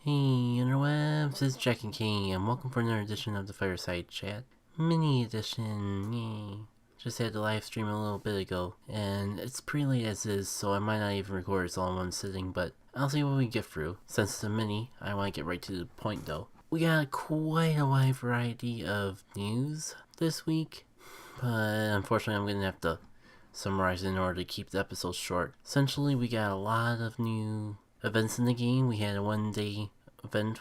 Hey interwebs, it's JackitK and welcome for another edition of the Fireside Chat. Mini edition, yay. Just had the live stream a little bit ago, and it's pretty late as is, so I might not even record this all in one sitting, but I'll see what we get through. Since it's a mini, I want to get right to the point though. We got quite a wide variety of news this week, but unfortunately I'm going to have to summarize it in order to keep the episode short. Essentially, we got a lot of new events in the game. We had a one-day event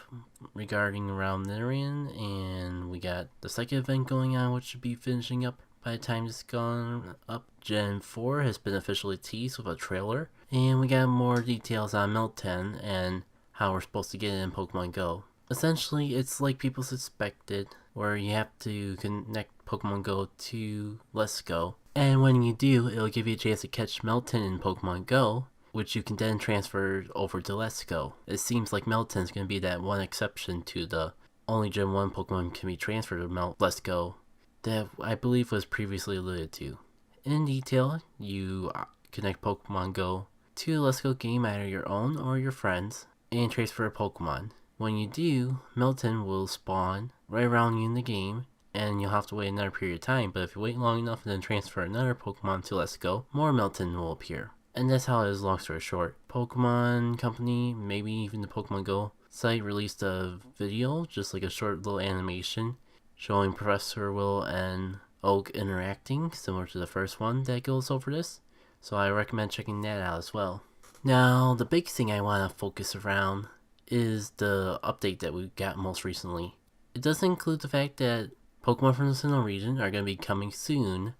regarding around Nidarian, and we got the second event going on, which should be finishing up by the time it's gone up. Gen 4 has been officially teased with a trailer, and we got more details on Melton and how we're supposed to get it in Pokemon Go. Essentially, it's like people suspected, where you have to connect Pokemon Go to Let's Go, and when you do, it'll give you a chance to catch Melton in Pokemon Go, which you can then transfer over to Let's Go. It seems like Melton's going to be that one exception to the only Gen 1 Pokemon can be transferred to Let's Go that I believe was previously alluded to. In detail, you connect Pokemon Go to the Let's Go game, either your own or your friends, and transfer a Pokemon. When you do, Melton will spawn right around you in the game, and you'll have to wait another period of time, but if you wait long enough and then transfer another Pokemon to Let's Go, more Melton will appear. And that's how it is, long story short. Pokemon Company, maybe even the Pokemon Go site, released a video, just like a short little animation, showing Professor Will and Oak interacting, similar to the first one that goes over this. So I recommend checking that out as well. Now, the big thing I want to focus around is the update that we got most recently. It does include the fact that Pokemon from the Sinnoh region are going to be coming soon,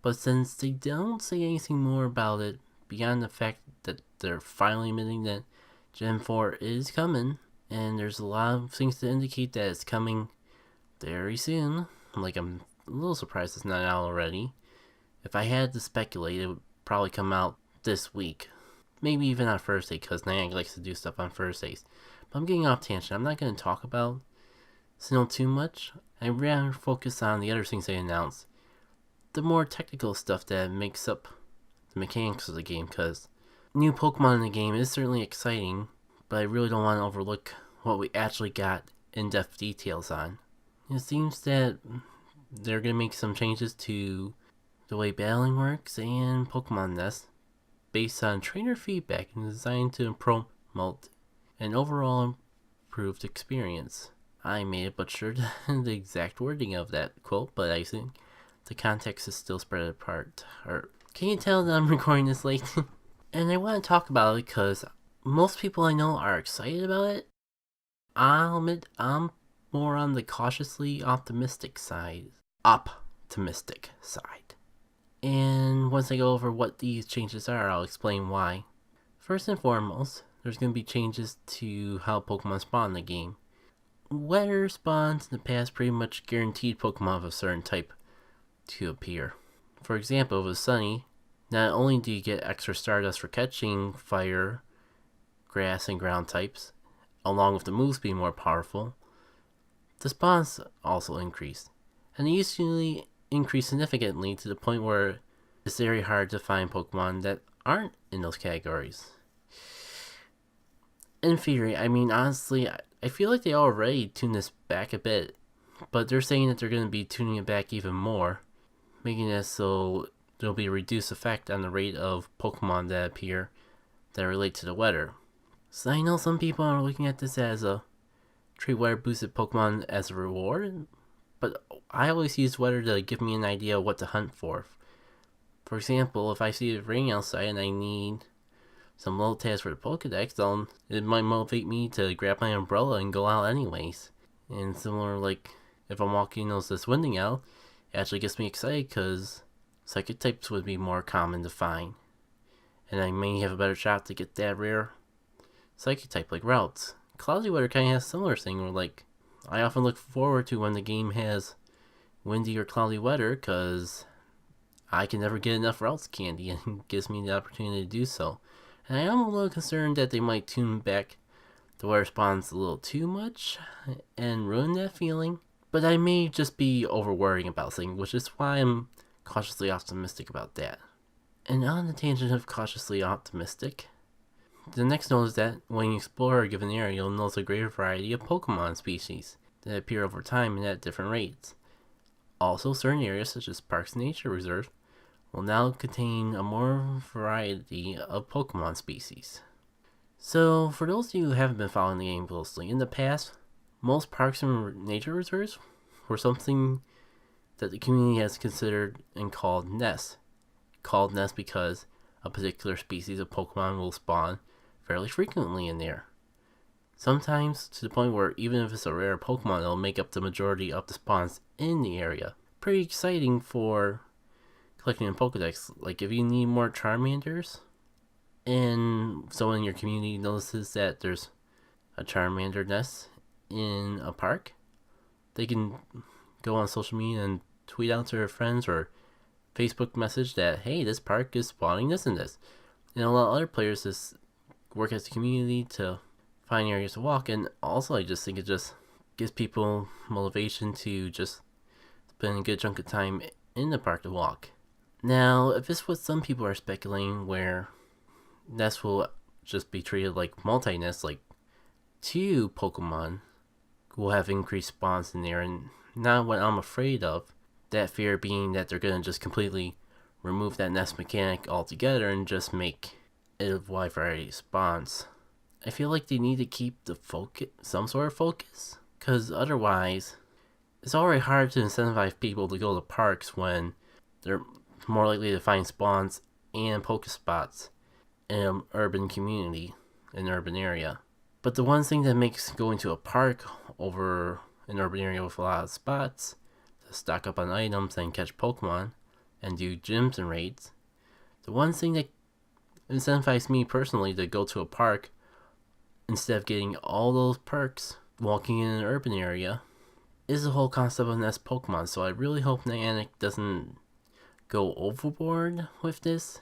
but since they don't say anything more about it, beyond the fact that they're finally admitting that Gen 4 is coming, and there's a lot of things to indicate that it's coming very soon. Like, I'm a little surprised it's not out already. If I had to speculate, it would probably come out this week. Maybe even on Thursday, because Niantic likes to do stuff on Thursdays. But I'm getting off tangent. I'm not going to talk about Sinnoh too much. I'd rather focus on the other things they announced. The more technical stuff that makes up the mechanics of the game, because new Pokemon in the game is certainly exciting, but I really don't want to overlook what we actually got in-depth details on. It seems that they're going to make some changes to the way battling works and Pokemon Nest based on trainer feedback and designed to promote an overall improved experience. I may have butchered the exact wording of that quote, but I think the context is still spread apart. Can you tell that I'm recording this late? And I want to talk about it because most people I know are excited about it. I'll admit I'm more on the cautiously optimistic side. And once I go over what these changes are, I'll explain why. First and foremost, there's going to be changes to how Pokemon spawn in the game. Weather spawns in the past pretty much guaranteed Pokemon of a certain type to appear. For example, if it's sunny, not only do you get extra Stardust for catching fire, grass, and ground types, along with the moves being more powerful, the spawns also increase. And they usually increase significantly to the point where it's very hard to find Pokemon that aren't in those categories. In theory, I mean, honestly, I feel like they already tuned this back a bit, but they're saying that they're going to be tuning it back even more, making it so there'll be a reduced effect on the rate of Pokemon that appear that relate to the weather. So I know some people are looking at this as a treat weather boosted Pokemon as a reward, but I always use weather to give me an idea of what to hunt for. For example, if I see it raining outside and I need some little tags for the Pokedex, then it might motivate me to grab my umbrella and go out anyways. And similar, like, if I'm walking this winding out, it actually gets me excited because Psychic types would be more common to find. And I may have a better shot to get that rare Psychic type like routes. Cloudy weather kind of has a similar thing where, like, I often look forward to when the game has windy or cloudy weather because I can never get enough routes candy and it gives me the opportunity to do so. And I am a little concerned that they might tune back the weather spawns a little too much and ruin that feeling. But I may just be over worrying about things, which is why I'm cautiously optimistic about that. And on the tangent of cautiously optimistic, The next note is that when you explore a given area, you'll notice a greater variety of Pokemon species that appear over time and at different rates. Also, certain areas such as parks and nature reserves will now contain a more variety of Pokemon species. So, for those of you who haven't been following the game closely, in the past, most parks and nature reserves were something that the community has considered and called nests. Called nests because a particular species of Pokemon will spawn fairly frequently in there. Sometimes to the point where even if it's a rare Pokemon, it'll make up the majority of the spawns in the area. Pretty exciting for collecting in Pokedex. Like if you need more Charmanders, and someone in your community notices that there's a Charmander nest in a park, they can go on social media and tweet out to their friends or Facebook message that, hey, this park is spawning this and this. And a lot of other players just work as a community to find areas to walk. And also I just think it just gives people motivation to just spend a good chunk of time in the park to walk. Now, if it's what some people are speculating, where nests will just be treated like multi-nests, like 2 Pokemon will have increased spawns in there, and not what I'm afraid of. That fear being that they're going to just completely remove that nest mechanic altogether and just make it a wide variety of spawns. I feel like they need to keep the focus, some sort of focus, because otherwise it's already hard to incentivize people to go to parks when they're more likely to find spawns and Pokespots in an urban community, in an urban area. But the one thing that makes going to a park over an urban area with a lot of spots to stock up on items and catch Pokemon and do gyms and raids, the one thing that incentivizes me personally to go to a park instead of getting all those perks walking in an urban area is the whole concept of nest Pokemon. So I really hope Niantic doesn't go overboard with this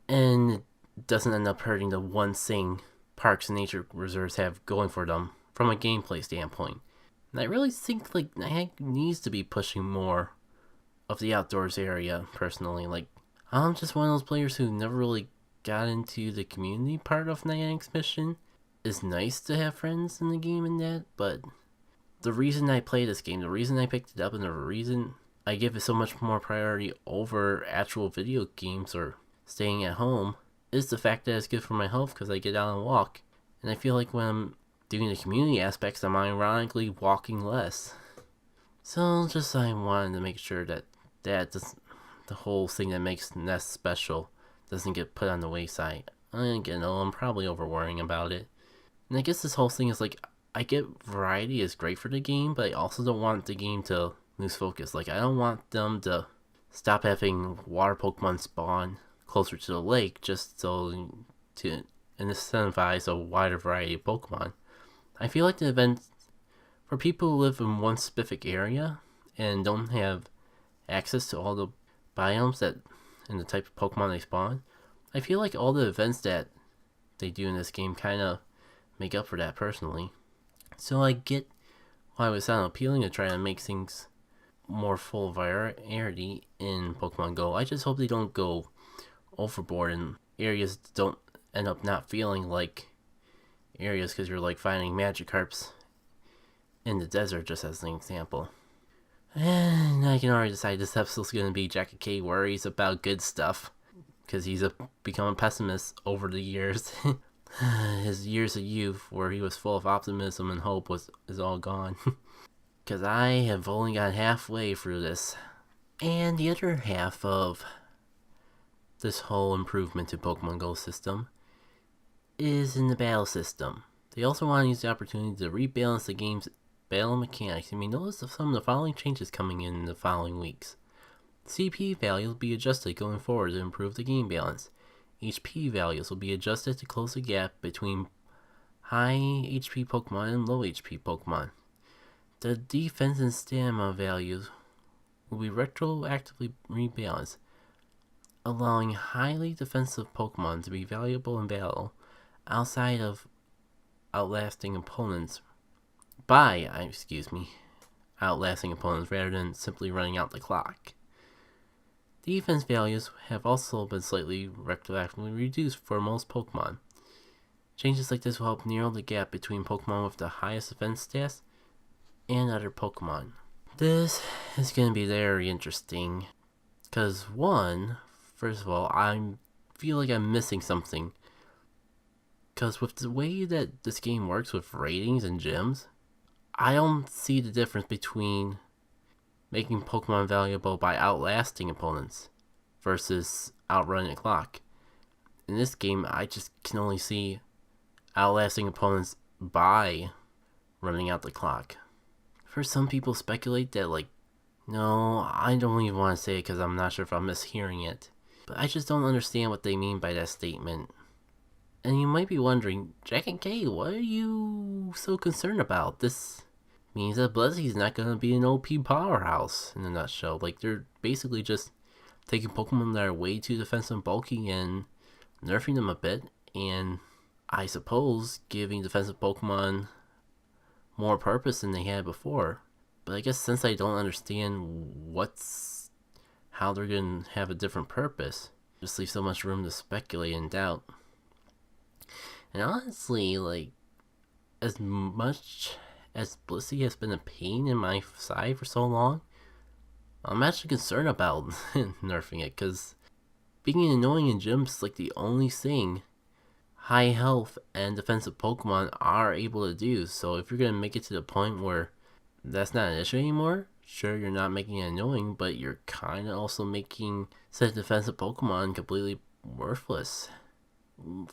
and it doesn't end up hurting the one thing parks and nature reserves have going for them from a gameplay standpoint. And I really think like Niantic needs to be pushing more of the outdoors area personally. Like, I'm just one of those players who never really got into the community part of Niantic's mission. It's nice to have friends in the game and that, but the reason I play this game, the reason I picked it up, and the reason I give it so much more priority over actual video games or staying at home is the fact that it's good for my health because I get out and walk. And I feel like when I'm doing the community aspects, I'm ironically walking less. So just I wanted to make sure that the whole thing that makes Nest special doesn't get put on the wayside. I'm probably over worrying about it. And I guess this whole thing is like, I get variety is great for the game, but I also don't want the game to lose focus. Like, I don't want them to stop having water Pokemon spawn closer to the lake just so to incentivize a wider variety of Pokemon. I feel like the event, for people who live in one specific area and don't have access to all the biomes that and the type of Pokemon they spawn, I feel like all the events that they do in this game kind of make up for that personally. So I get why it would sound appealing to try to make things more full variety in Pokemon Go. I just hope they don't go overboard and areas don't end up not feeling like areas because you're like finding Magikarps in the desert, just as an example. And I can already decide this episode's going to be JackitK worries about good stuff because he's become a pessimist over the years. His years of youth where he was full of optimism and hope is all gone. Because I have only got halfway through this. And the other half of this whole improvement to Pokemon Go system is in the battle system. They also want to use the opportunity to rebalance the game's battle mechanics. Notice some of the following changes coming in the following weeks. CP values will be adjusted going forward to improve the game balance. HP values will be adjusted to close the gap between high HP Pokemon and low HP Pokemon. The defense and stamina values will be retroactively rebalanced, allowing highly defensive Pokemon to be valuable in battle outside of outlasting opponents outlasting opponents rather than simply running out the clock. Defense values have also been slightly retroactively reduced for most Pokemon. Changes like this will help narrow the gap between Pokemon with the highest defense stats and other Pokemon. This is going to be very interesting, because first of all, I feel like I'm missing something. Because with the way that this game works with ratings and gyms, I don't see the difference between making Pokemon valuable by outlasting opponents versus outrunning the clock. In this game, I just can only see outlasting opponents by running out the clock. For some people speculate that, no, I don't even want to say it because I'm not sure if I'm mishearing it. But I just don't understand what they mean by that statement. And you might be wondering, JackitK, what are you so concerned about? This means that Blissey's not going to be an OP powerhouse in a nutshell. They're basically just taking Pokemon that are way too defensive and bulky and nerfing them a bit, and I suppose giving defensive Pokemon more purpose than they had before. But I guess since I don't understand how they're going to have a different purpose, just leave so much room to speculate and doubt. And honestly, as much as Blissey has been a pain in my side for so long, I'm actually concerned about nerfing it, because being annoying in gyms is the only thing high health and defensive Pokemon are able to do. So if you're going to make it to the point where that's not an issue anymore, sure, you're not making it annoying, but you're kind of also making said defensive Pokemon completely worthless.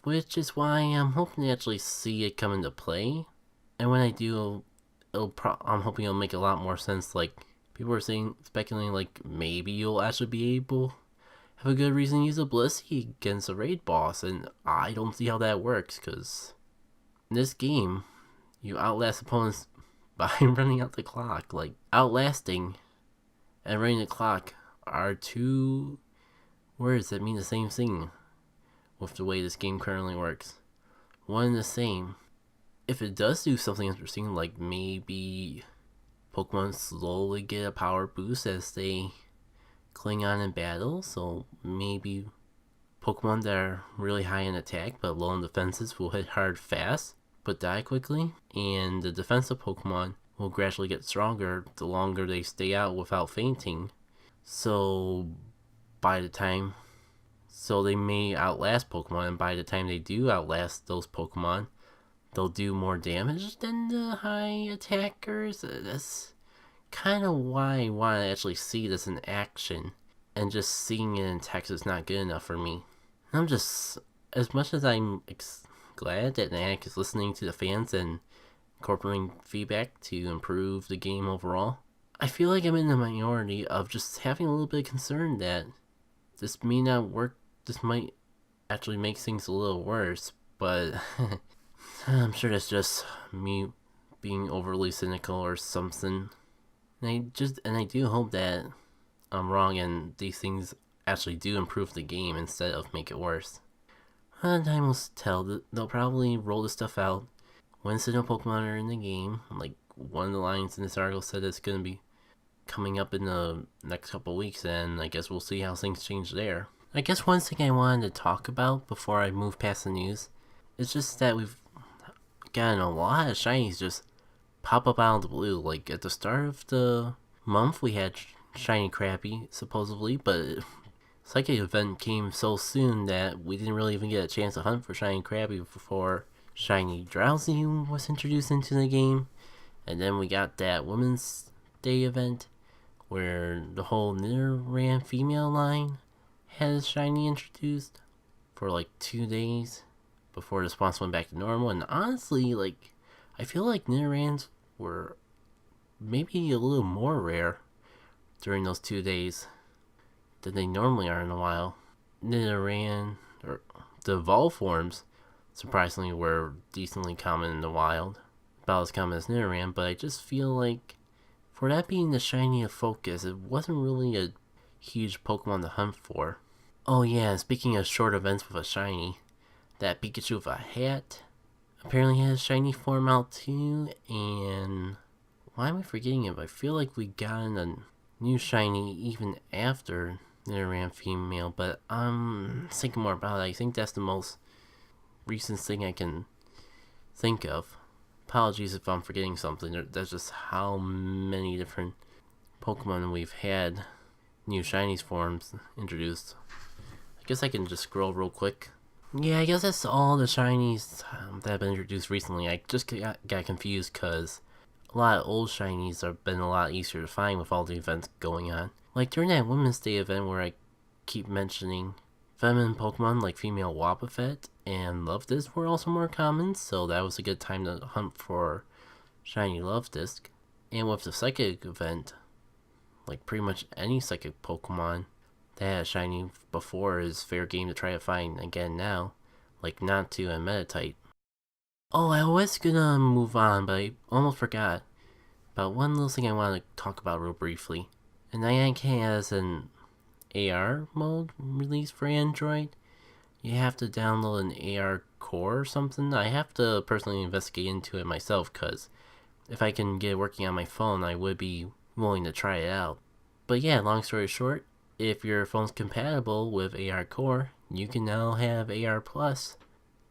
Which is why I'm hoping to actually see it come into play. And when I do, I'm hoping it'll make a lot more sense. People are speculating maybe you'll actually be able have a good reason to use a Blissey against a raid boss, and I don't see how that works, because in this game, you outlast opponents by running out the clock. Outlasting and running the clock are two words that mean the same thing with the way this game currently works. One and the same. If it does do something interesting, maybe Pokemon slowly get a power boost as they cling on in battle, so maybe Pokemon that are really high in attack but low in defenses will hit hard fast but die quickly, and the defensive Pokemon will gradually get stronger the longer they stay out without fainting. So they may outlast Pokemon, and by the time they do outlast those Pokemon, they'll do more damage than the high attackers. That's kind of why I want to actually see this in action, and just seeing it in text is not good enough for me. I'm just, as much as I'm glad that Niantic is listening to the fans and incorporating feedback to improve the game overall, I feel like I'm in the minority of just having a little bit of concern that this may not work. This might actually make things a little worse, but I'm sure that's just me being overly cynical or something. And I do hope that I'm wrong and these things actually do improve the game instead of make it worse. Time will tell. They'll probably roll this stuff out when Sinnoh Pokemon are in the game. One of the lines in this article said it's going to be coming up in the next couple weeks, and I guess we'll see how things change there. I guess one thing I wanted to talk about before I move past the news is just that we've gotten a lot of shinies just pop up out of the blue. At the start of the month, we had Shiny Crappy, supposedly, but Psychic event came so soon that we didn't really even get a chance to hunt for Shiny Crappy before Shiny Drowsy was introduced into the game. And then we got that Women's Day event where the whole Nidoran female line has Shiny introduced for 2 days before the response went back to normal. And honestly, I feel like Nidorans were maybe a little more rare during those 2 days than they normally are in a while. Nidoran, or the evolved forms, surprisingly were decently common in the wild. About as common as Nidoran, but I just feel like for that being the shiny of focus, it wasn't really a huge Pokemon to hunt for. Oh yeah, speaking of short events with a shiny, that Pikachu with a hat apparently has a shiny form out too, and why am I forgetting it? I feel like we got a new shiny even after Nidoran female, but I'm thinking more about it. I think that's the most recent thing I can think of. Apologies if I'm forgetting something. That's just how many different Pokemon we've had new shinies forms introduced. I guess I can just scroll real quick. Yeah, I guess that's all the shinies that have been introduced recently. I just got confused because a lot of old shinies have been a lot easier to find with all the events going on. Like during that Women's Day event where I keep mentioning, feminine Pokemon like female Wobbuffet and Luvdisc were also more common, so that was a good time to hunt for shiny Luvdisc. And with the Psychic event, like pretty much any Psychic Pokemon that had shiny before is fair game to try to find again now, like Mewtwo and Meditite. Oh, I was gonna move on, but I almost forgot about one little thing I want to talk about real briefly. And Niantic has an AR mode released for Android. You have to download an AR core or something. I have to personally investigate into it myself, because if I can get it working on my phone, I would be willing to try it out. But yeah, long story short, if your phone's compatible with AR core, you can now have AR Plus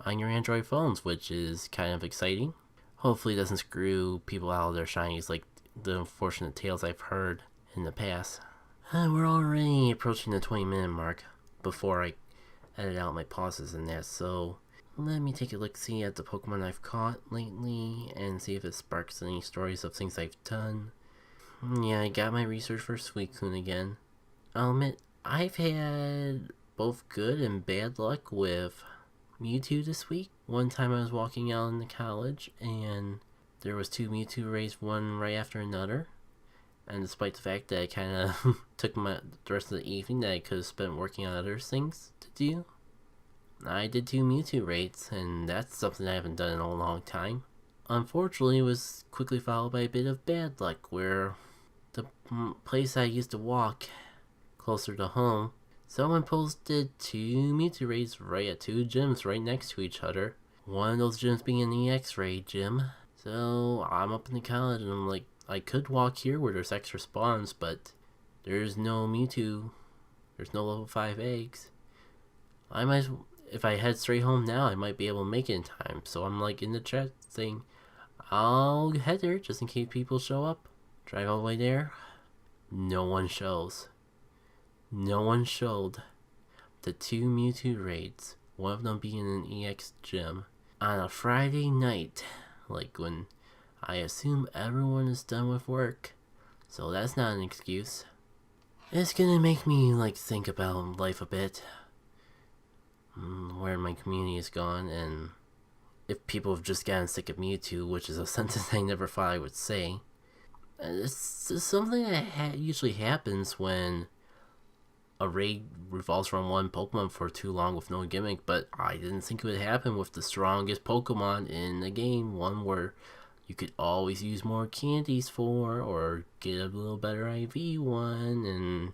on your Android phones, which is kind of exciting. Hopefully it doesn't screw people out of their shinies like the unfortunate tales I've heard in the past. We're already approaching the 20-minute mark before I edit out my pauses and that, so let me take a look-see at the Pokemon I've caught lately and see if it sparks any stories of things I've done. Yeah, I got my research for Suicune again. I'll admit, I've had both good and bad luck with Mewtwo this week. One time I was walking out in the college and there was 2 Mewtwo raised, one right after another. And despite the fact that I kind of took the rest of the evening that I could have spent working on other things to do, I did 2 Mewtwo raids, and that's something I haven't done in a long time. Unfortunately, it was quickly followed by a bit of bad luck, where the place I used to walk closer to home, someone posted 2 Mewtwo raids right at 2 gyms right next to each other. One of those gyms being an EX raid gym. So I'm up in the college and I'm like, I could walk here where there's extra spawns, but there's no Mewtwo. There's no level 5 eggs. If I head straight home now, I might be able to make it in time. So I'm like in the chat saying, I'll head there just in case people show up. Drive all the way there. No one shows. No one showed. The 2 Mewtwo raids, one of them being an EX gym, on a Friday night, like when I assume everyone is done with work, so that's not an excuse. It's gonna make me think about life a bit, where my community is gone, and if people have just gotten sick of Mewtwo, which is a sentence I never thought I would say. It's something that usually happens when a raid revolves around one Pokemon for too long with no gimmick, but I didn't think it would happen with the strongest Pokemon in the game, one where you could always use more candies for, or get a little better IV one, and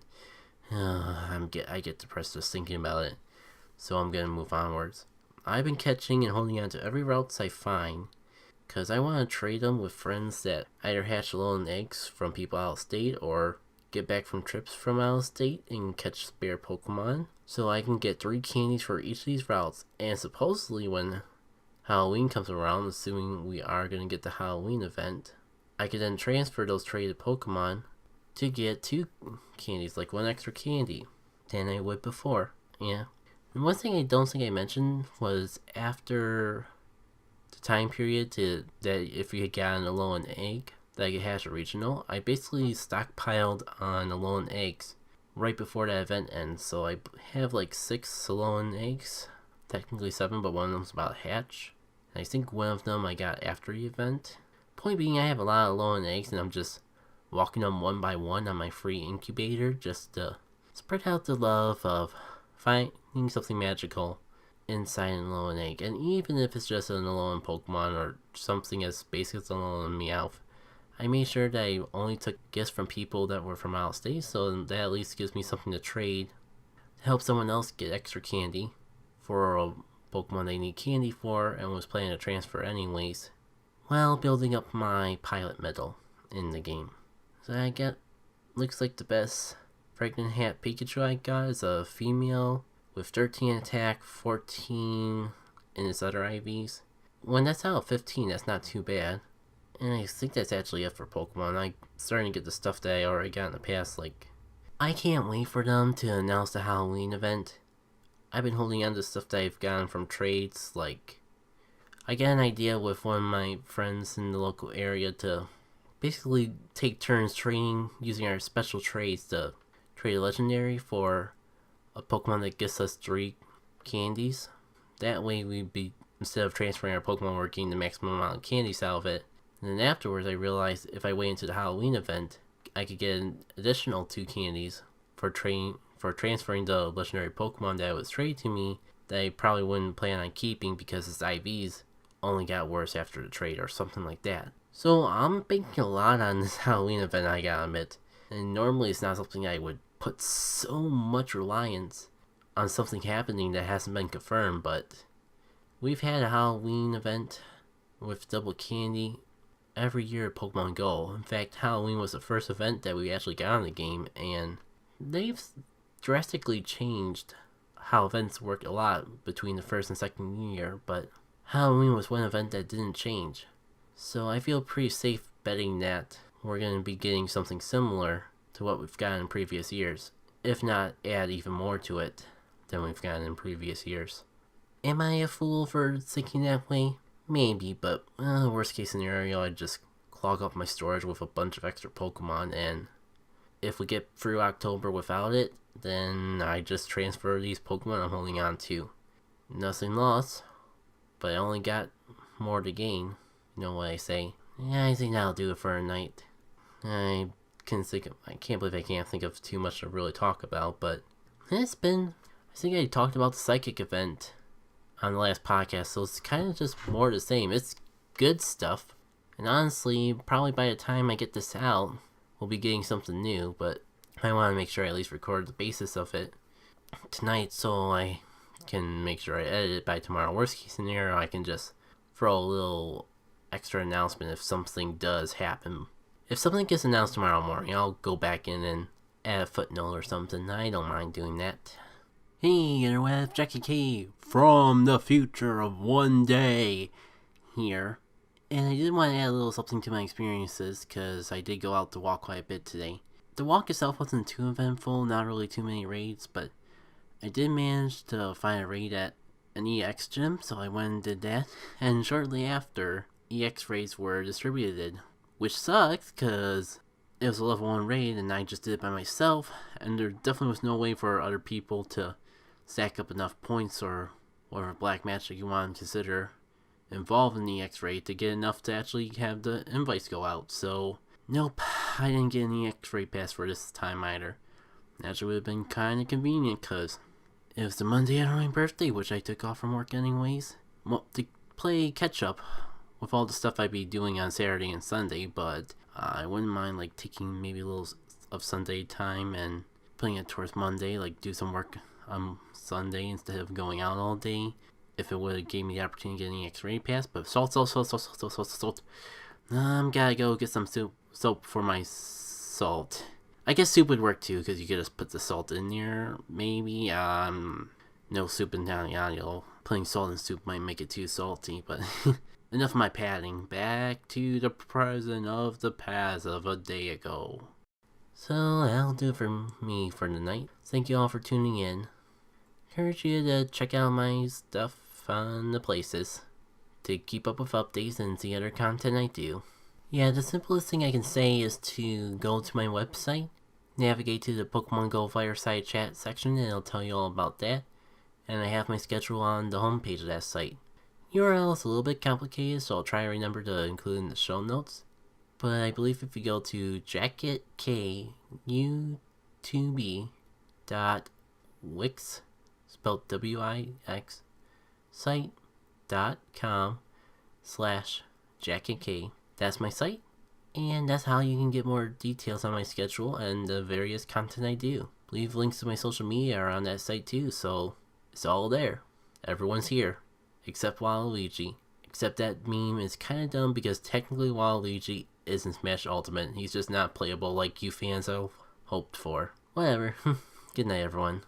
I get depressed just thinking about it, so I'm gonna move onwards. I've been catching and holding on to every routes I find, because I want to trade them with friends that either hatch alone eggs from people out of state, or get back from trips from out of state and catch spare Pokemon, so I can get 3 candies for each of these routes. And supposedly when Halloween comes around, assuming we are going to get the Halloween event, I could then transfer those traded Pokemon to get 2 candies, like 1 extra candy than I would before. Yeah. And one thing I don't think I mentioned was after the time period that if you had gotten a low on egg that I could hatch a regional, I basically stockpiled on Alolan eggs right before that event ends. So I have 6 Alolan eggs, technically 7, but one of them's about to hatch. And I think one of them I got after the event. Point being, I have a lot of Alolan eggs, and I'm just walking them one by one on my free incubator just to spread out the love of finding something magical inside an Alolan egg. And even if it's just an Alolan Pokemon or something as basic as an Alolan Meowth, I made sure that I only took gifts from people that were from out of state, so that at least gives me something to trade to help someone else get extra candy for a Pokemon they need candy for, and was planning to transfer anyways, while building up my pilot medal in the game. So I got, looks like the best Pregnant Hat Pikachu I got is a female with 13 attack, 14 in its other IVs. when that's out of 15, that's not too bad. And I think that's actually it for Pokemon. I'm starting to get the stuff that I already got in the past. Like, I can't wait for them to announce the Halloween event. I've been holding on to stuff that I've gotten from trades. Like, I got an idea with one of my friends in the local area to basically take turns trading using our special trades to trade a legendary for a Pokemon that gets us 3 candies. That way we'd be, instead of transferring our Pokemon, we're getting the maximum amount of candies out of it. And then afterwards I realized if I wait into the Halloween event, I could get an additional 2 candies for transferring the legendary Pokemon that was traded to me that I probably wouldn't plan on keeping because its IVs only got worse after the trade or something like that. So I'm banking a lot on this Halloween event, I gotta admit. And normally it's not something I would put so much reliance on something happening that hasn't been confirmed, but we've had a Halloween event with double candy every year at Pokemon Go. In fact, Halloween was the first event that we actually got in the game, and they've drastically changed how events work a lot between the first and second year, but Halloween was one event that didn't change. So I feel pretty safe betting that we're going to be getting something similar to what we've gotten in previous years, if not add even more to it than we've gotten in previous years. Am I a fool for thinking that way? Maybe, but worst case scenario, I'd just clog up my storage with a bunch of extra Pokemon, and if we get through October without it, then I just transfer these Pokemon I'm holding on to. Nothing lost, but I only got more to gain. You know what I say? Yeah, I think that'll do it for a night. I can't believe I can't think of too much to really talk about, but I think I talked about the Psychic event on the last podcast, so it's kind of just more the same. It's good stuff, and honestly, probably by the time I get this out, we'll be getting something new, but I want to make sure I at least record the basis of it tonight so I can make sure I edit it by tomorrow. Worst case scenario, I can just throw a little extra announcement if something does happen. If something gets announced tomorrow morning, I'll go back in and add a footnote or something. I don't mind doing that. Hey interweb, JackitK from the future of one day here. And I did want to add a little something to my experiences because I did go out to walk quite a bit today. The walk itself wasn't too eventful, not really too many raids, but I did manage to find a raid at an EX gym, so I went and did that. And shortly after, EX raids were distributed, which sucks because it was a level 1 raid and I just did it by myself, and there definitely was no way for other people to stack up enough points or whatever black magic you want to consider involved in the EX raid to get enough to actually have the invites go out. So nope, I didn't get an EX raid pass for this time either. Actually would have been kind of convenient because it was the Monday after my birthday, which I took off from work anyways. Well, to play catch up with all the stuff I'd be doing on Saturday and Sunday, but I wouldn't mind like taking maybe a little of Sunday time and putting it towards Monday, like do some work on Sunday instead of going out all day, if it would have gave me the opportunity to get an EX raid pass. But salt. Gotta go get some soap for my salt. I guess soup would work too, because you could just put the salt in there, maybe. No soup in Italiano. Putting salt in soup might make it too salty, but enough of my padding. Back to the present of the past of a day ago. So that'll do it for me for the night. Thank you all for tuning in. Encourage you to check out my stuff on the places to keep up with updates and see other content I do. Yeah, the simplest thing I can say is to go to my website, navigate to the Pokemon Go Fireside Chat section, and it'll tell you all about that. And I have my schedule on the homepage of that site. URL is a little bit complicated, so I'll try to remember to include in the show notes. But I believe if you go to JackitK.wix, spelled W-I-X, site.com/JackitK. That's my site, and that's how you can get more details on my schedule and the various content I do. I believe links to my social media are on that site too, so it's all there. Everyone's here, except Waluigi. Except that meme is kinda dumb because technically Waluigi isn't Smash Ultimate. He's just not playable like you fans have hoped for. Whatever. Good night, everyone.